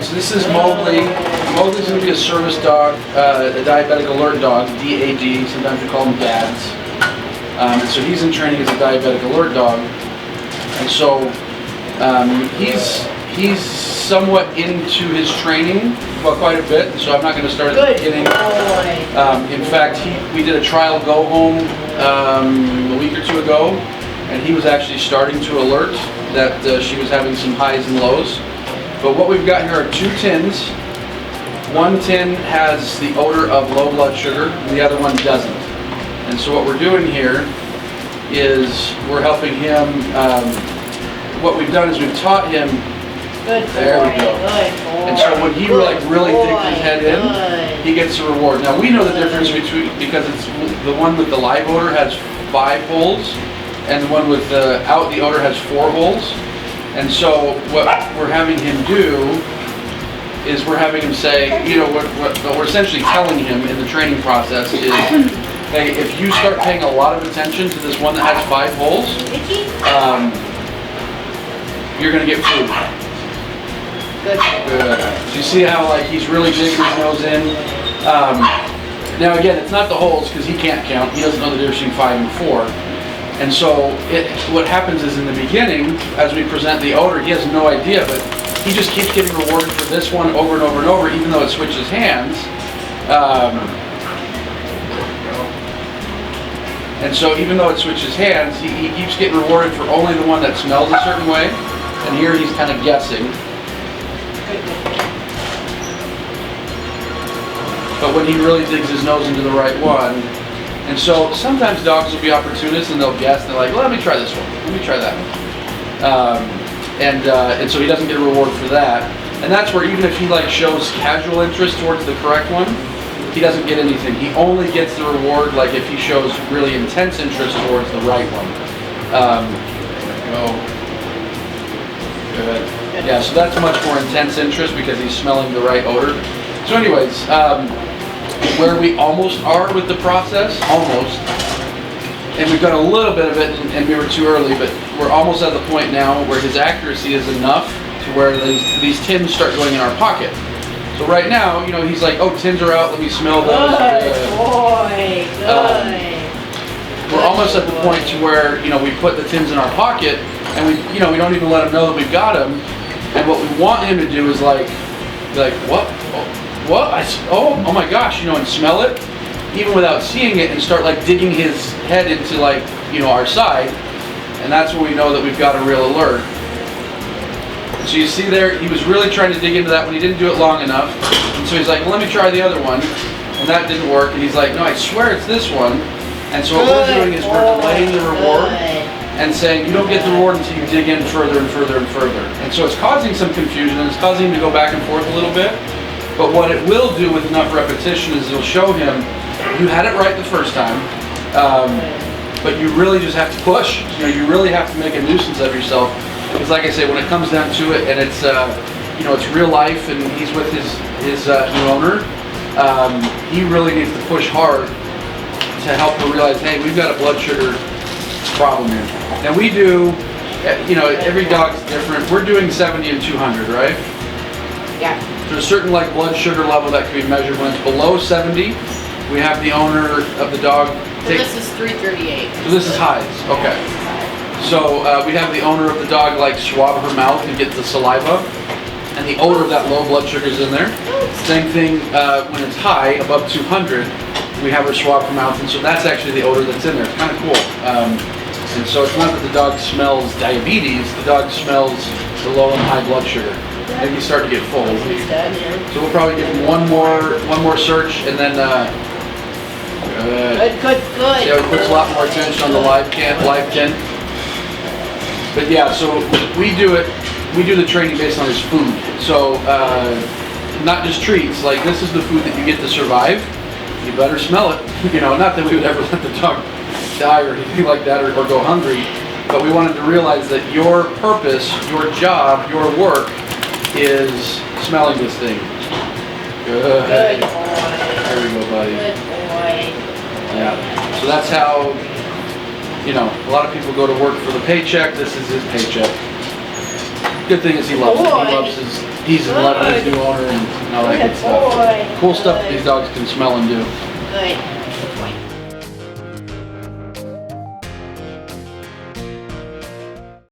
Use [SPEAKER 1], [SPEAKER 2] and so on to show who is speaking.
[SPEAKER 1] So this is Mowgli. Mowgli's going to be a service dog, a Diabetic Alert Dog, DAD. Sometimes we call them DADs. And so he's in training as a Diabetic Alert Dog. And so he's somewhat into his training, well, quite a bit. So I'm not going to start at the beginning. In fact, we did a trial go home a week or two ago, and he was actually starting to alert that she was having some highs and lows. But what we've got here are 2 tins. One tin has the odor of low blood sugar, and the other one doesn't. And so what we're doing here is we're helping him. What we've done is we've taught him. There we go. And so when he really digs his head in, he gets a reward. Now we know the difference between, because it's the one with the live odor has 5 holes, and the one without the odor has 4 holes. And so what we're having him do is we're having him say, what we're essentially telling him in the training process is, hey, if you start paying a lot of attention to this one that has 5 holes, you're going to get food. Good. So you see how he's really digging his nose in. Now again, it's not the holes because he can't count. He doesn't know the difference between 5 and 4. And so what happens is in the beginning, as we present the odor, he has no idea, but he just keeps getting rewarded for this one over and over and over, even though it switches hands. And so even though it switches hands, he keeps getting rewarded for only the one that smells a certain way. And here he's kind of guessing. But when he really digs his nose into the right one, and so sometimes dogs will be opportunists and they'll guess. They're like, well, let me try this one. Let me try that one. And so he doesn't get a reward for that. And that's where even if he shows casual interest towards the correct one, he doesn't get anything. He only gets the reward if he shows really intense interest towards the right one. There we go. Good. Yeah, so that's much more intense interest because he's smelling the right odor. So anyways, where we almost are with the process, and we've got a little bit of it, and we were too early, but we're almost at the point now where his accuracy is enough to where these tins start going in our pocket. So right now, he's like, oh, tins are out, let me smell those.
[SPEAKER 2] Good boy, good.
[SPEAKER 1] We're almost at the point to where, we put the tins in our pocket, and we don't even let him know that we've got them. And what we want him to do is what? What? Oh my gosh, and smell it, even without seeing it, and start digging his head into our side, and that's when we know that we've got a real alert. So you see there, he was really trying to dig into that one. He didn't do it long enough, and so he's like, well, let me try the other one, and that didn't work, and he's like, no, I swear it's this one. And so what we're doing is we're delaying the reward and saying you don't get the reward until you dig in further and further and further. And so it's causing some confusion, and it's causing him to go back and forth a little bit. But what it will do with enough repetition is it'll show him you had it right the first time, but you really just have to push. You really have to make a nuisance of yourself. Because like I say, when it comes down to it, and it's it's real life, and he's with his new owner, he really needs to push hard to help her realize, hey, we've got a blood sugar problem here. And we do, every dog's different. We're doing 70 and 200, right?
[SPEAKER 2] Yeah.
[SPEAKER 1] There's a certain blood sugar level that can be measured. When it's below 70, we have the owner of the dog
[SPEAKER 2] take. So this is 338.
[SPEAKER 1] So this is highs. Okay. So we have the owner of the dog swab her mouth and get the saliva, and the odor of that low blood sugar is in there. Same thing when it's high, above 200, we have her swab her mouth, and so that's actually the odor that's in there. It's kind of cool. And so it's not that the dog smells diabetes, the dog smells the low and high blood sugar. Maybe you start to get full. So we'll probably give him one more search, and then
[SPEAKER 2] good.
[SPEAKER 1] See how it puts a lot more attention on the live tin. But yeah, so we do the training based on his food. So not just treats, this is the food that you get to survive. You better smell it. Not that we would ever let the dog die or anything like that, or go hungry, but we wanted to realize that your purpose, your job, your work is smelling this thing. Good.
[SPEAKER 2] Good boy.
[SPEAKER 1] There we go, buddy.
[SPEAKER 2] Good boy.
[SPEAKER 1] Yeah. So that's how, a lot of people go to work for the paycheck. This is his paycheck. Good thing is he loves it.
[SPEAKER 2] Boy.
[SPEAKER 1] He loves he's in love with his new owner and all that good stuff.
[SPEAKER 2] Boy.
[SPEAKER 1] Cool stuff that these dogs can smell and do.
[SPEAKER 2] Good.